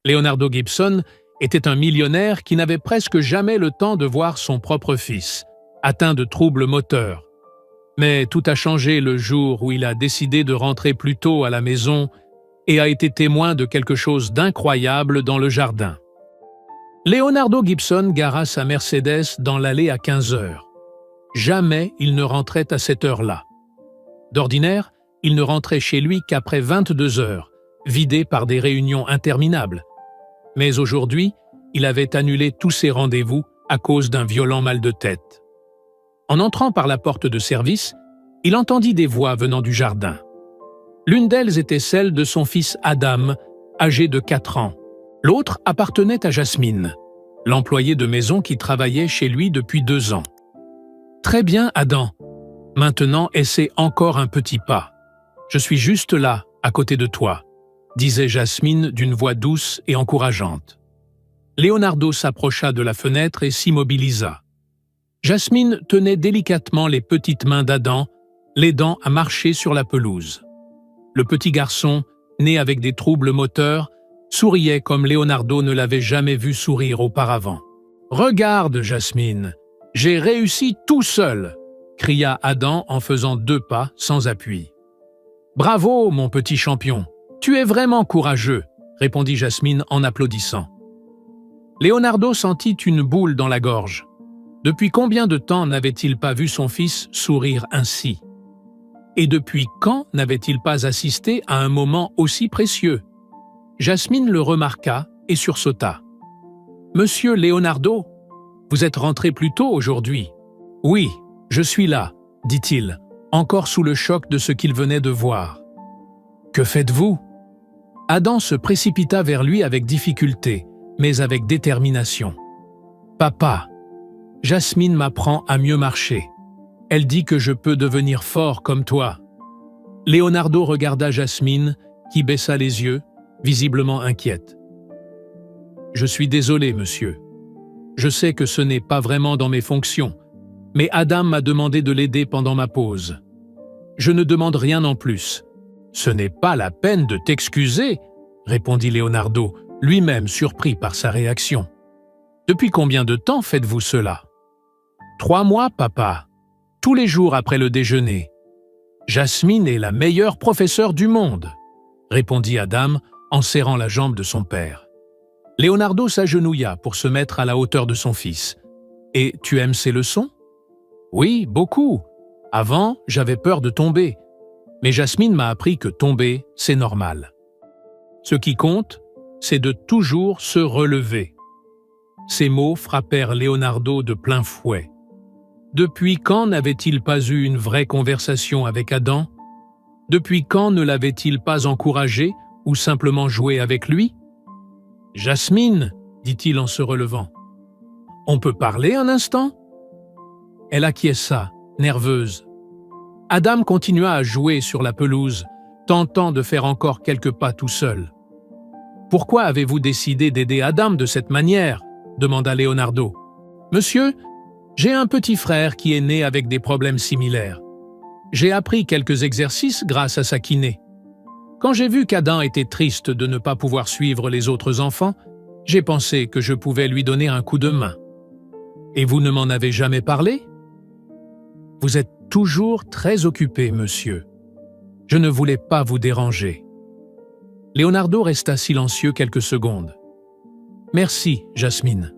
Leonardo Gibson était un millionnaire qui n'avait presque jamais le temps de voir son propre fils, atteint de troubles moteurs. Mais tout a changé le jour où il a décidé de rentrer plus tôt à la maison et a été témoin de quelque chose d'incroyable dans le jardin. Leonardo Gibson gara sa Mercedes dans l'allée à 15 heures. Jamais il ne rentrait à cette heure-là. D'ordinaire, il ne rentrait chez lui qu'après 22 heures, vidé par des réunions interminables. Mais aujourd'hui, il avait annulé tous ses rendez-vous à cause d'un violent mal de tête. En entrant par la porte de service, il entendit des voix venant du jardin. L'une d'elles était celle de son fils Adam, âgé de 4 ans. L'autre appartenait à Jasmine, l'employée de maison qui travaillait chez lui depuis 2 ans. « Très bien, Adam. Maintenant, essaie encore un petit pas. Je suis juste là, à côté de toi, » disait Jasmine d'une voix douce et encourageante. Leonardo s'approcha de la fenêtre et s'immobilisa. Jasmine tenait délicatement les petites mains d'Adam, l'aidant à marcher sur la pelouse. Le petit garçon, né avec des troubles moteurs, souriait comme Leonardo ne l'avait jamais vu sourire auparavant. « Regarde, Jasmine, j'ai réussi tout seul !» cria Adam en faisant 2 pas sans appui. « Bravo, mon petit champion, tu es vraiment courageux !» répondit Jasmine en applaudissant. Leonardo sentit une boule dans la gorge. Depuis combien de temps n'avait-il pas vu son fils sourire ainsi? Et depuis quand n'avait-il pas assisté à un moment aussi précieux? Jasmine le remarqua et sursauta. « Monsieur Leonardo, vous êtes rentré plus tôt aujourd'hui. »« Oui, je suis là, » dit-il, encore sous le choc de ce qu'il venait de voir. « Que faites-vous » Adam se précipita vers lui avec difficulté, mais avec détermination. « Papa, Jasmine m'apprend à mieux marcher. Elle dit que je peux devenir fort comme toi. » Leonardo regarda Jasmine, qui baissa les yeux, visiblement inquiète. « Je suis désolé, monsieur. Je sais que ce n'est pas vraiment dans mes fonctions, mais Adam m'a demandé de l'aider pendant ma pause. Je ne demande rien en plus. »« Ce n'est pas la peine de t'excuser, » répondit Leonardo, lui-même surpris par sa réaction. « Depuis combien de temps faites-vous cela ?»« 3 mois, papa. Tous les jours après le déjeuner. Jasmine est la meilleure professeure du monde, » répondit Adam en serrant la jambe de son père. Leonardo s'agenouilla pour se mettre à la hauteur de son fils. « Et tu aimes ces leçons ?»« Oui, beaucoup. Avant, j'avais peur de tomber. Mais Jasmine m'a appris que tomber, c'est normal. Ce qui compte, c'est de toujours se relever. » Ces mots frappèrent Leonardo de plein fouet. Depuis quand n'avait-il pas eu une vraie conversation avec Adam? Depuis quand ne l'avait-il pas encouragé ou simplement joué avec lui? « Jasmine, » dit-il en se relevant, « on peut parler un instant ?» Elle acquiesça, nerveuse. Adam continua à jouer sur la pelouse, tentant de faire encore quelques pas tout seul. « Pourquoi avez-vous décidé d'aider Adam de cette manière ?» demanda Leonardo. « Monsieur, j'ai un petit frère qui est né avec des problèmes similaires. J'ai appris quelques exercices grâce à sa kiné. Quand j'ai vu qu'Adam était triste de ne pas pouvoir suivre les autres enfants, j'ai pensé que je pouvais lui donner un coup de main. Et vous ne m'en avez jamais parlé? Vous êtes toujours très occupé, monsieur. Je ne voulais pas vous déranger. » Leonardo resta silencieux quelques secondes. « Merci, Jasmine.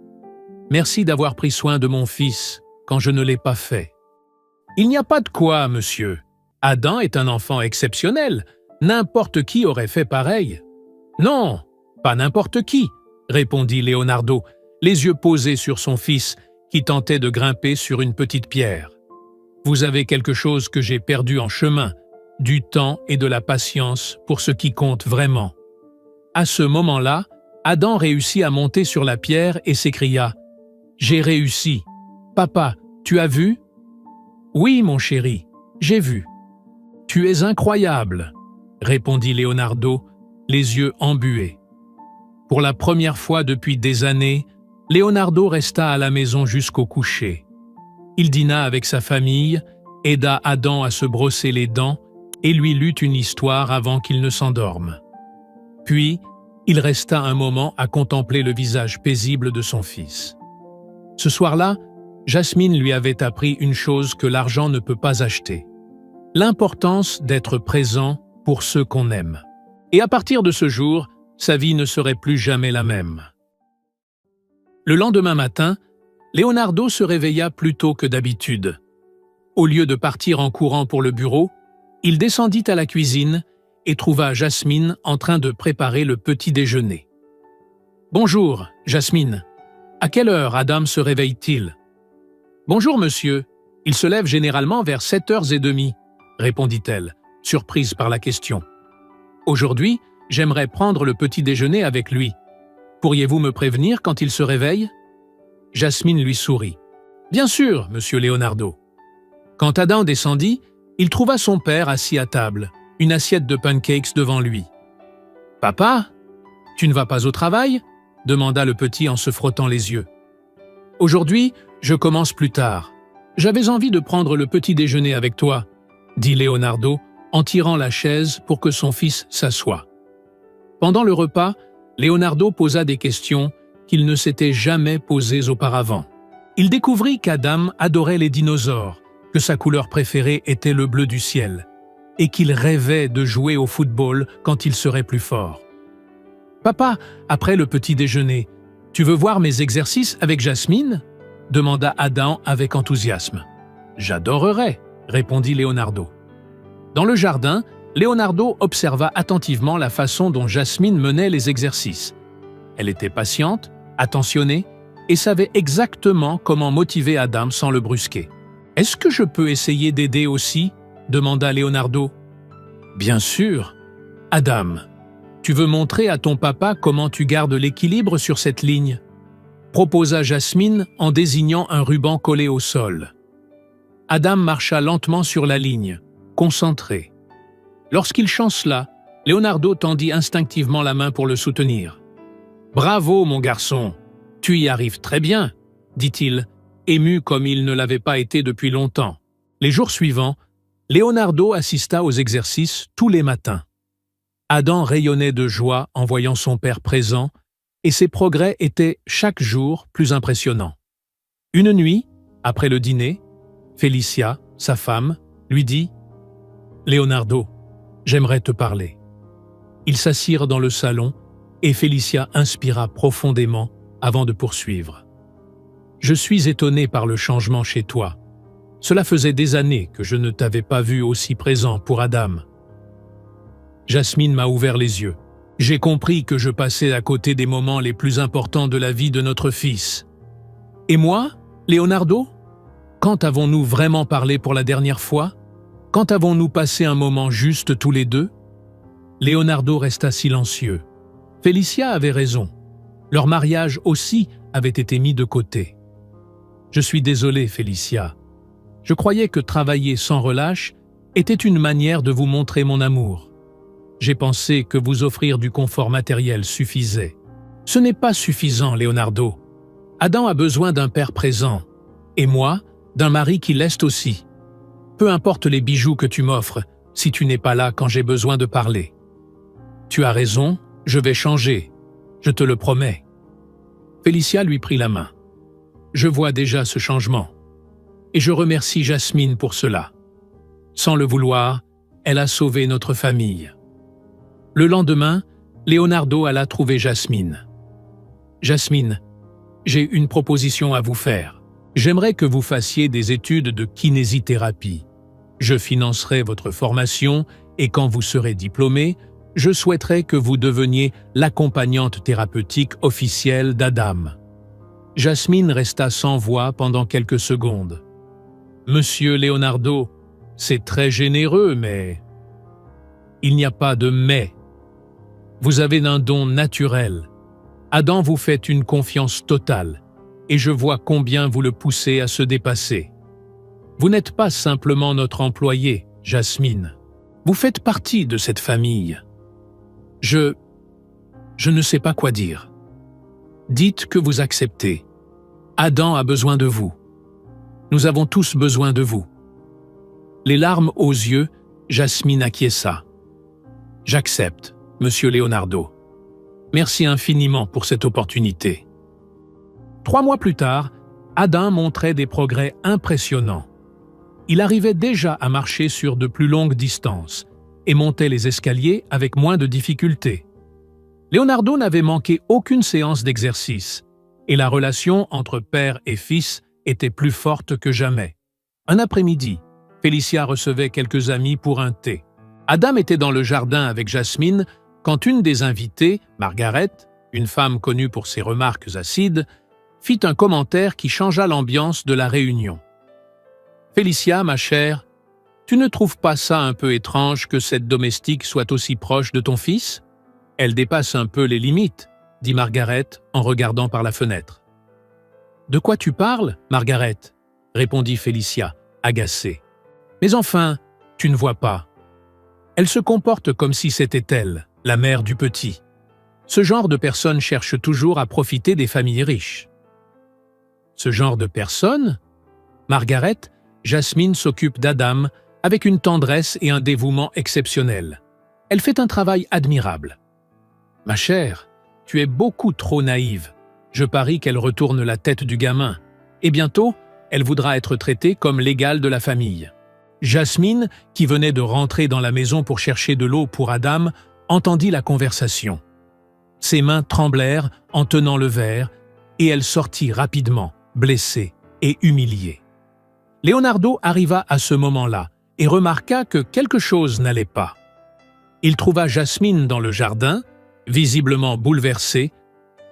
Merci d'avoir pris soin de mon fils quand je ne l'ai pas fait. »« Il n'y a pas de quoi, monsieur. Adam est un enfant exceptionnel. N'importe qui aurait fait pareil. »« Non, pas n'importe qui, » répondit Leonardo, les yeux posés sur son fils qui tentait de grimper sur une petite pierre. « Vous avez quelque chose que j'ai perdu en chemin, du temps et de la patience pour ce qui compte vraiment. » À ce moment-là, Adam réussit à monter sur la pierre et s'écria « J'ai réussi. Papa, tu as vu ?»« Oui, mon chéri, j'ai vu. »« Tu es incroyable, » répondit Leonardo, les yeux embués. Pour la première fois depuis des années, Leonardo resta à la maison jusqu'au coucher. Il dîna avec sa famille, aida Adam à se brosser les dents et lui lut une histoire avant qu'il ne s'endorme. Puis, Il resta un moment à contempler le visage paisible de son fils. Ce soir-là, Jasmine lui avait appris une chose que l'argent ne peut pas acheter: l'importance d'être présent pour ceux qu'on aime. Et à partir de ce jour, sa vie ne serait plus jamais la même. Le lendemain matin, Leonardo se réveilla plus tôt que d'habitude. Au lieu de partir en courant pour le bureau, il descendit à la cuisine et trouva Jasmine en train de préparer le petit déjeuner. « Bonjour, Jasmine. À quelle heure Adam se réveille-t-il ?»« Bonjour, monsieur. Il se lève généralement vers 7h30, répondit-elle, surprise par la question. « Aujourd'hui, j'aimerais prendre le petit déjeuner avec lui. Pourriez-vous me prévenir quand il se réveille ?» Jasmine lui sourit. « Bien sûr, monsieur Leonardo. » Quand Adam descendit, il trouva son père assis à table, une assiette de pancakes devant lui. « Papa, tu ne vas pas au travail ?» demanda le petit en se frottant les yeux. « Aujourd'hui, je commence plus tard. J'avais envie de prendre le petit déjeuner avec toi, » dit Leonardo en tirant la chaise pour que son fils s'assoie. Pendant le repas, Leonardo posa des questions qu'il ne s'était jamais posées auparavant. Il découvrit qu'Adam adorait les dinosaures, que sa couleur préférée était le bleu du ciel, et qu'il rêvait de jouer au football quand il serait plus fort. « Papa, après le petit déjeuner, tu veux voir mes exercices avec Jasmine ?» demanda Adam avec enthousiasme. « J'adorerais », répondit Leonardo. Dans le jardin, Leonardo observa attentivement la façon dont Jasmine menait les exercices. Elle était patiente, attentionnée, et savait exactement comment motiver Adam sans le brusquer. « Est-ce que je peux essayer d'aider aussi ?» demanda Leonardo. « Bien sûr. Adam, tu veux montrer à ton papa comment tu gardes l'équilibre sur cette ligne ?» proposa Jasmine en désignant un ruban collé au sol. Adam marcha lentement sur la ligne, concentré. Lorsqu'il chancela, Leonardo tendit instinctivement la main pour le soutenir. « Bravo, mon garçon, tu y arrives très bien », dit-il, ému comme il ne l'avait pas été depuis longtemps. Les jours suivants, Leonardo assista aux exercices tous les matins. Adam rayonnait de joie en voyant son père présent, et ses progrès étaient chaque jour plus impressionnants. Une nuit, après le dîner, Félicia, sa femme, lui dit « Leonardo, j'aimerais te parler. » Ils s'assirent dans le salon et Félicia inspira profondément avant de poursuivre. « Je suis étonné par le changement chez toi. Cela faisait des années que je ne t'avais pas vu aussi présent pour Adam. » Jasmine m'a ouvert les yeux. J'ai compris que je passais à côté des moments les plus importants de la vie de notre fils. « Et moi, Leonardo ? Quand avons-nous vraiment parlé pour la dernière fois ? Quand avons-nous passé un moment juste tous les deux ?» Leonardo resta silencieux. Félicia avait raison. Leur mariage aussi avait été mis de côté. « Je suis désolé, Félicia. Je croyais que travailler sans relâche était une manière de vous montrer mon amour. J'ai pensé que vous offrir du confort matériel suffisait. Ce n'est pas suffisant, Leonardo. Adam a besoin d'un père présent, et moi, d'un mari qui l'est aussi. Peu importe les bijoux que tu m'offres, si tu n'es pas là quand j'ai besoin de parler. Tu as raison, je vais changer, je te le promets. » Félicia lui prit la main. « Je vois déjà ce changement, et je remercie Jasmine pour cela. Sans le vouloir, elle a sauvé notre famille. » Le lendemain, Leonardo alla trouver Jasmine. « Jasmine, j'ai une proposition à vous faire. J'aimerais que vous fassiez des études de kinésithérapie. Je financerai votre formation et quand vous serez diplômé, je souhaiterais que vous deveniez l'accompagnante thérapeutique officielle d'Adam. » Jasmine resta sans voix pendant quelques secondes. « Monsieur Leonardo, c'est très généreux, mais… » « Il n'y a pas de « mais ». Vous avez un don naturel. Adam vous fait une confiance totale, et je vois combien vous le poussez à se dépasser. Vous n'êtes pas simplement notre employé, Jasmine. Vous faites partie de cette famille. Je ne sais pas quoi dire. Dites que vous acceptez. Adam a besoin de vous. Nous avons tous besoin de vous. » Les larmes aux yeux, Jasmine acquiesça. « J'accepte, monsieur Leonardo. Merci infiniment pour cette opportunité. 3 mois plus tard, Adam montrait des progrès impressionnants. Il arrivait déjà à marcher sur de plus longues distances et montait les escaliers avec moins de difficultés. Leonardo n'avait manqué aucune séance d'exercice et la relation entre père et fils était plus forte que jamais. Un après-midi, Félicia recevait quelques amis pour un thé. Adam était dans le jardin avec Jasmine quand une des invitées, Margaret, une femme connue pour ses remarques acides, fit un commentaire qui changea l'ambiance de la réunion. « Félicia, ma chère, tu ne trouves pas ça un peu étrange que cette domestique soit aussi proche de ton fils ? Elle dépasse un peu les limites, » dit Margaret en regardant par la fenêtre. « De quoi tu parles, Margaret ?» répondit Félicia, agacée. « Mais enfin, tu ne vois pas. Elle se comporte comme si c'était elle, la mère du petit. Ce genre de personne cherche toujours à profiter des familles riches. » Ce genre de personne ? Margaret, Jasmine s'occupe d'Adam avec une tendresse et un dévouement exceptionnels. Elle fait un travail admirable. Ma chère, tu es beaucoup trop naïve. Je parie qu'elle retourne la tête du gamin. Et bientôt, elle voudra être traitée comme l'égale de la famille. Jasmine, qui venait de rentrer dans la maison pour chercher de l'eau pour Adam, entendit la conversation. Ses mains tremblèrent en tenant le verre et elle sortit rapidement, blessée et humiliée. Leonardo arriva à ce moment-là et remarqua que quelque chose n'allait pas. Il trouva Jasmine dans le jardin, visiblement bouleversée,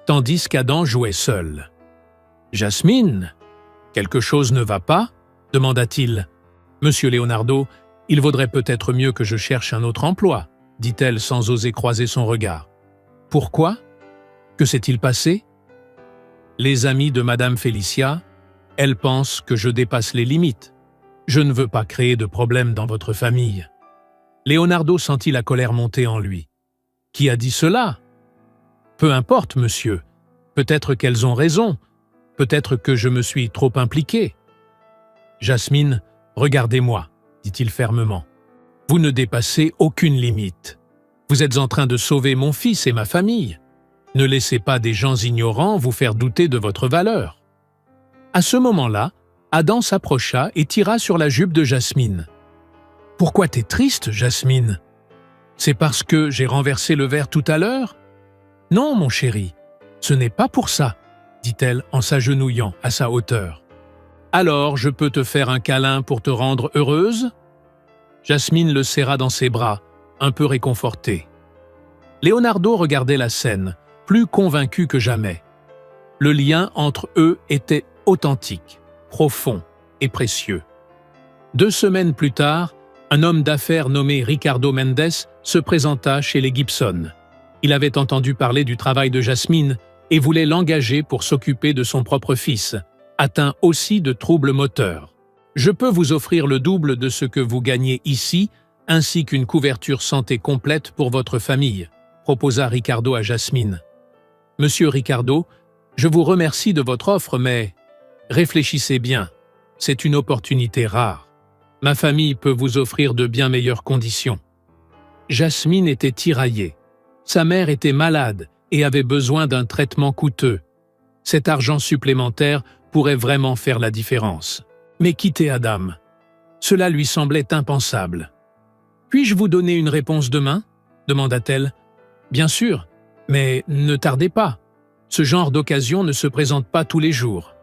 tandis qu'Adam jouait seul. « Jasmine, quelque chose ne va pas ?» demanda-t-il. « Monsieur Leonardo, il vaudrait peut-être mieux que je cherche un autre emploi, » dit-elle sans oser croiser son regard. « Pourquoi ? Que s'est-il passé ? » Les amis de Madame Félicia, elle pense que je dépasse les limites. Je ne veux pas créer de problème dans votre famille. Leonardo sentit la colère monter en lui. Qui a dit cela ? Peu importe, monsieur. Peut-être qu'elles ont raison. Peut-être que je me suis trop impliqué. Jasmine, regardez-moi, dit-il fermement. Vous ne dépassez aucune limite. Vous êtes en train de sauver mon fils et ma famille. Ne laissez pas des gens ignorants vous faire douter de votre valeur. À ce moment-là, Adam s'approcha et tira sur la jupe de Jasmine. « Pourquoi t'es triste, Jasmine ? C'est parce que j'ai renversé le verre tout à l'heure ? Non, mon chéri, ce n'est pas pour ça, dit-elle en s'agenouillant à sa hauteur. Alors, je peux te faire un câlin pour te rendre heureuse ? Jasmine le serra dans ses bras, un peu réconfortée. Leonardo regardait la scène, plus convaincu que jamais. Le lien entre eux était authentique, profond et précieux. 2 semaines plus tard, un homme d'affaires nommé Ricardo Mendes se présenta chez les Gibson. Il avait entendu parler du travail de Jasmine et voulait l'engager pour s'occuper de son propre fils, atteint aussi de troubles moteurs. « Je peux vous offrir le double de ce que vous gagnez ici, ainsi qu'une couverture santé complète pour votre famille », proposa Ricardo à Jasmine. « Monsieur Ricardo, je vous remercie de votre offre, mais réfléchissez bien, c'est une opportunité rare. Ma famille peut vous offrir de bien meilleures conditions. » Jasmine était tiraillée. Sa mère était malade et avait besoin d'un traitement coûteux. Cet argent supplémentaire pourrait vraiment faire la différence. Mais quitter Adam, cela lui semblait impensable. « Puis-je vous donner une réponse demain ?» demanda-t-elle. « Bien sûr, mais ne tardez pas. Ce genre d'occasion ne se présente pas tous les jours. »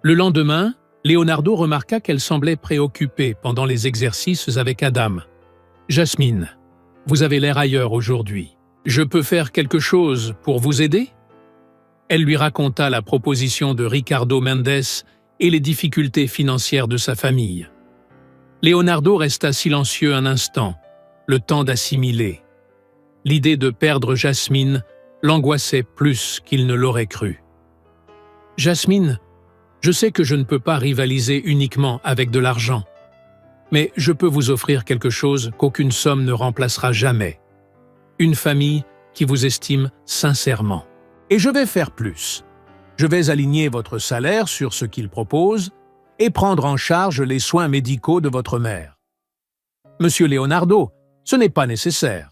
Le lendemain, Leonardo remarqua qu'elle semblait préoccupée pendant les exercices avec Adam. « Jasmine, vous avez l'air ailleurs aujourd'hui. Je peux faire quelque chose pour vous aider ?» Elle lui raconta la proposition de Ricardo Mendes et les difficultés financières de sa famille. Leonardo resta silencieux un instant, le temps d'assimiler. L'idée de perdre Jasmine l'angoissait plus qu'il ne l'aurait cru. « Jasmine, je sais que je ne peux pas rivaliser uniquement avec de l'argent, mais je peux vous offrir quelque chose qu'aucune somme ne remplacera jamais. Une famille qui vous estime sincèrement. Et je vais faire plus. Je vais aligner votre salaire sur ce qu'il propose et prendre en charge les soins médicaux de votre mère. Monsieur Leonardo, ce n'est pas nécessaire.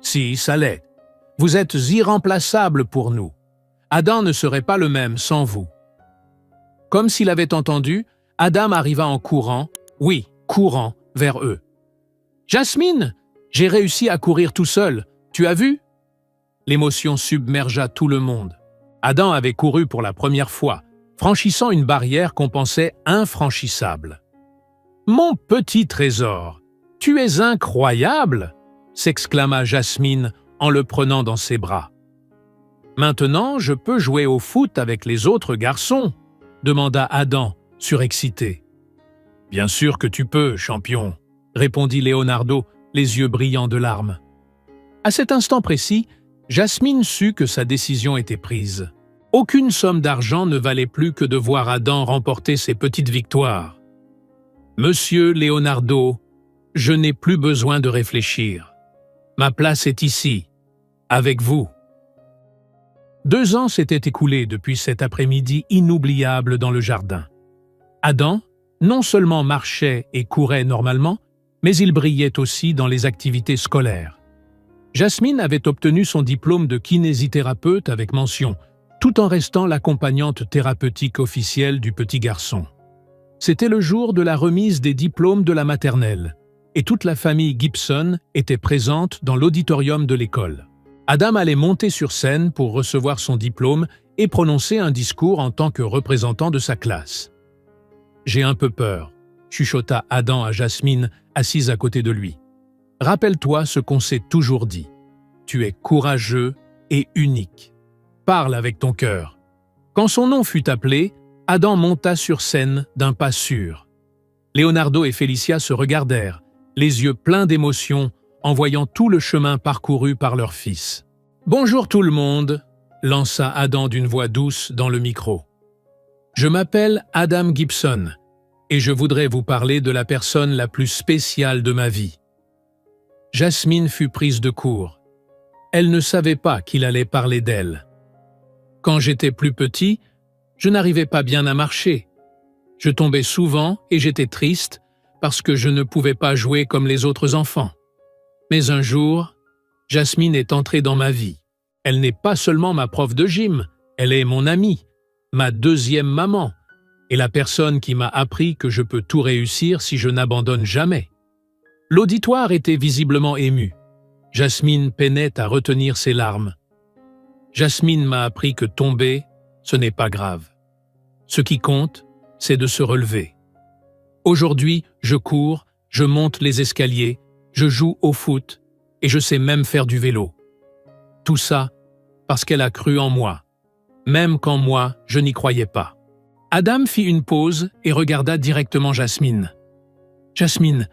Si, ça l'est. Vous êtes irremplaçable pour nous. Adam ne serait pas le même sans vous. » Comme s'il avait entendu, Adam arriva en courant, oui, courant, vers eux. « Jasmine, j'ai réussi à courir tout seul, tu as vu ?» L'émotion submergea tout le monde. Adam avait couru pour la première fois, franchissant une barrière qu'on pensait infranchissable. « Mon petit trésor, tu es incroyable !» s'exclama Jasmine en le prenant dans ses bras. « Maintenant, je peux jouer au foot avec les autres garçons ?» demanda Adam, surexcité. « Bien sûr que tu peux, champion !» répondit Leonardo, les yeux brillants de larmes. À cet instant précis, Jasmine sut que sa décision était prise. Aucune somme d'argent ne valait plus que de voir Adam remporter ses petites victoires. « Monsieur Leonardo, je n'ai plus besoin de réfléchir. Ma place est ici, avec vous. » 2 ans s'étaient écoulés depuis cet après-midi inoubliable dans le jardin. Adam, non seulement marchait et courait normalement, mais il brillait aussi dans les activités scolaires. Jasmine avait obtenu son diplôme de kinésithérapeute avec mention, tout en restant l'accompagnante thérapeutique officielle du petit garçon. C'était le jour de la remise des diplômes de la maternelle, et toute la famille Gibson était présente dans l'auditorium de l'école. Adam allait monter sur scène pour recevoir son diplôme et prononcer un discours en tant que représentant de sa classe. « J'ai un peu peur », chuchota Adam à Jasmine, assise à côté de lui. « Rappelle-toi ce qu'on s'est toujours dit. Tu es courageux et unique. Parle avec ton cœur. » Quand son nom fut appelé, Adam monta sur scène d'un pas sûr. Leonardo et Felicia se regardèrent, les yeux pleins d'émotion, en voyant tout le chemin parcouru par leur fils. « Bonjour tout le monde !» lança Adam d'une voix douce dans le micro. « Je m'appelle Adam Gibson et je voudrais vous parler de la personne la plus spéciale de ma vie. » Jasmine fut prise de court. Elle ne savait pas qu'il allait parler d'elle. « Quand j'étais plus petit, je n'arrivais pas bien à marcher. Je tombais souvent et j'étais triste parce que je ne pouvais pas jouer comme les autres enfants. Mais un jour, Jasmine est entrée dans ma vie. Elle n'est pas seulement ma prof de gym, elle est mon amie, ma deuxième maman, et la personne qui m'a appris que je peux tout réussir si je n'abandonne jamais. » L'auditoire était visiblement ému. Jasmine peinait à retenir ses larmes. Jasmine m'a appris que tomber, ce n'est pas grave. Ce qui compte, c'est de se relever. Aujourd'hui, je cours, je monte les escaliers, je joue au foot et je sais même faire du vélo. Tout ça parce qu'elle a cru en moi, même quand moi, je n'y croyais pas. Adam fit une pause et regarda directement Jasmine. « Jasmine,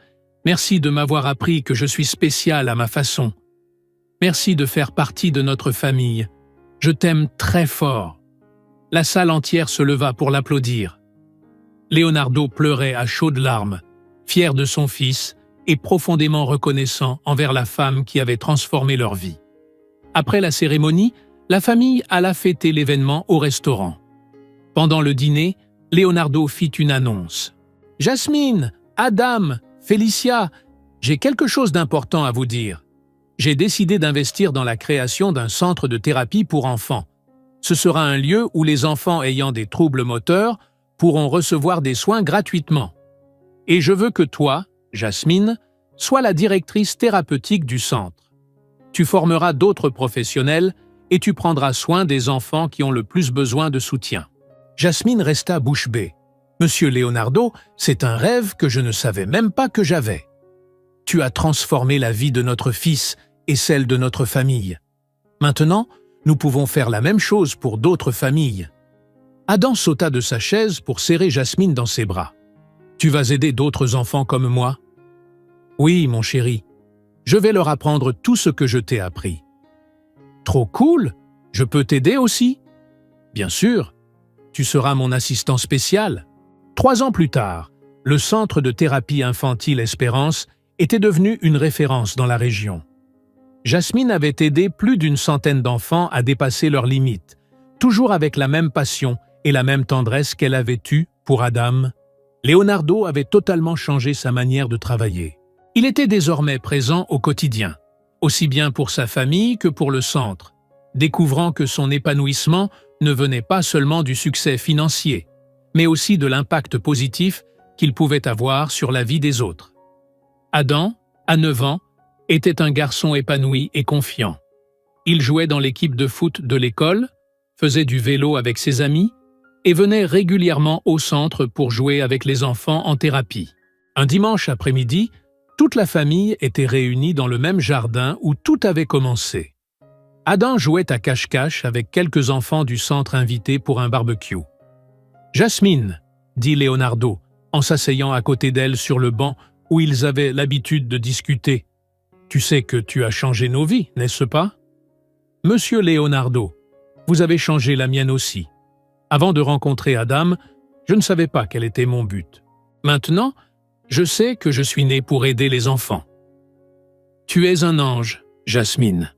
merci de m'avoir appris que je suis spéciale à ma façon. Merci de faire partie de notre famille. Je t'aime très fort. » La salle entière se leva pour l'applaudir. Leonardo pleurait à chaudes larmes, fier de son fils et profondément reconnaissant envers la femme qui avait transformé leur vie. Après la cérémonie, la famille alla fêter l'événement au restaurant. Pendant le dîner, Leonardo fit une annonce. « Jasmine, Adam, Felicia, j'ai quelque chose d'important à vous dire. J'ai décidé d'investir dans la création d'un centre de thérapie pour enfants. Ce sera un lieu où les enfants ayant des troubles moteurs pourront recevoir des soins gratuitement. Et je veux que toi, Jasmine, sois la directrice thérapeutique du centre. Tu formeras d'autres professionnels et tu prendras soin des enfants qui ont le plus besoin de soutien. » Jasmine resta bouche bée. « Monsieur Leonardo, c'est un rêve que je ne savais même pas que j'avais. Tu as transformé la vie de notre fils et celle de notre famille. Maintenant, nous pouvons faire la même chose pour d'autres familles. » Adam sauta de sa chaise pour serrer Jasmine dans ses bras. « Tu vas aider d'autres enfants comme moi? »« Oui, mon chéri. Je vais leur apprendre tout ce que je t'ai appris. »« Trop cool! Je peux t'aider aussi? »« Bien sûr. Tu seras mon assistant spécial. » 3 ans plus tard, le centre de thérapie infantile Espérance était devenu une référence dans la région. Jasmine avait aidé plus d'une centaine d'enfants à dépasser leurs limites, toujours avec la même passion et la même tendresse qu'elle avait eue pour Adam. Leonardo avait totalement changé sa manière de travailler. Il était désormais présent au quotidien, aussi bien pour sa famille que pour le centre, découvrant que son épanouissement ne venait pas seulement du succès financier, mais aussi de l'impact positif qu'il pouvait avoir sur la vie des autres. Adam, à 9 ans, était un garçon épanoui et confiant. Il jouait dans l'équipe de foot de l'école, faisait du vélo avec ses amis et venait régulièrement au centre pour jouer avec les enfants en thérapie. Un dimanche après-midi, toute la famille était réunie dans le même jardin où tout avait commencé. Adam jouait à cache-cache avec quelques enfants du centre invités pour un barbecue. « Jasmine », dit Leonardo, en s'asseyant à côté d'elle sur le banc où ils avaient l'habitude de discuter. « Tu sais que tu as changé nos vies, n'est-ce pas ?»« Monsieur Leonardo, vous avez changé la mienne aussi. Avant de rencontrer Adam, je ne savais pas quel était mon but. Maintenant, je sais que je suis né pour aider les enfants. Tu es un ange, Jasmine.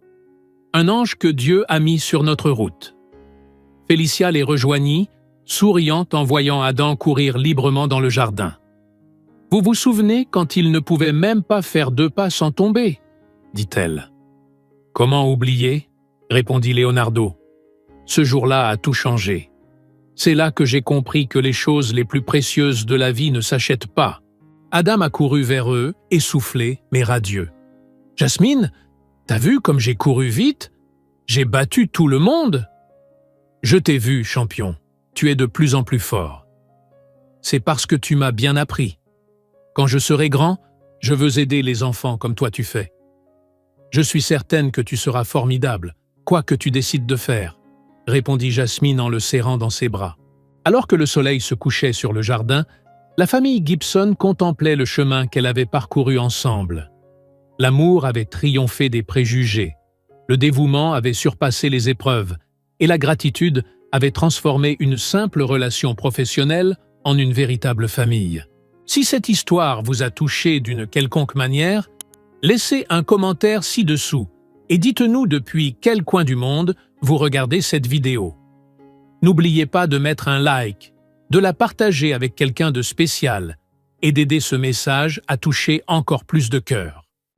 Un ange que Dieu a mis sur notre route. » Félicia les rejoignit, souriante en voyant Adam courir librement dans le jardin. « Vous vous souvenez quand il ne pouvait même pas faire 2 pas sans tomber ?» dit-elle. « Comment oublier ?» répondit Leonardo. « Ce jour-là a tout changé. C'est là que j'ai compris que les choses les plus précieuses de la vie ne s'achètent pas. » Adam a couru vers eux, essoufflé mais radieux. « Jasmine, t'as vu comme j'ai couru vite? J'ai battu tout le monde !»« Je t'ai vu, champion. Tu es de plus en plus fort. C'est parce que tu m'as bien appris. Quand je serai grand, je veux aider les enfants comme toi tu fais. Je suis certaine que tu seras formidable, quoi que tu décides de faire, » répondit Jasmine en le serrant dans ses bras. Alors que le soleil se couchait sur le jardin, la famille Gibson contemplait le chemin qu'elle avait parcouru ensemble. L'amour avait triomphé des préjugés, le dévouement avait surpassé les épreuves, et la gratitude avait transformé une simple relation professionnelle en une véritable famille. Si cette histoire vous a touché d'une quelconque manière, laissez un commentaire ci-dessous et dites-nous depuis quel coin du monde vous regardez cette vidéo. N'oubliez pas de mettre un like, de la partager avec quelqu'un de spécial et d'aider ce message à toucher encore plus de cœurs.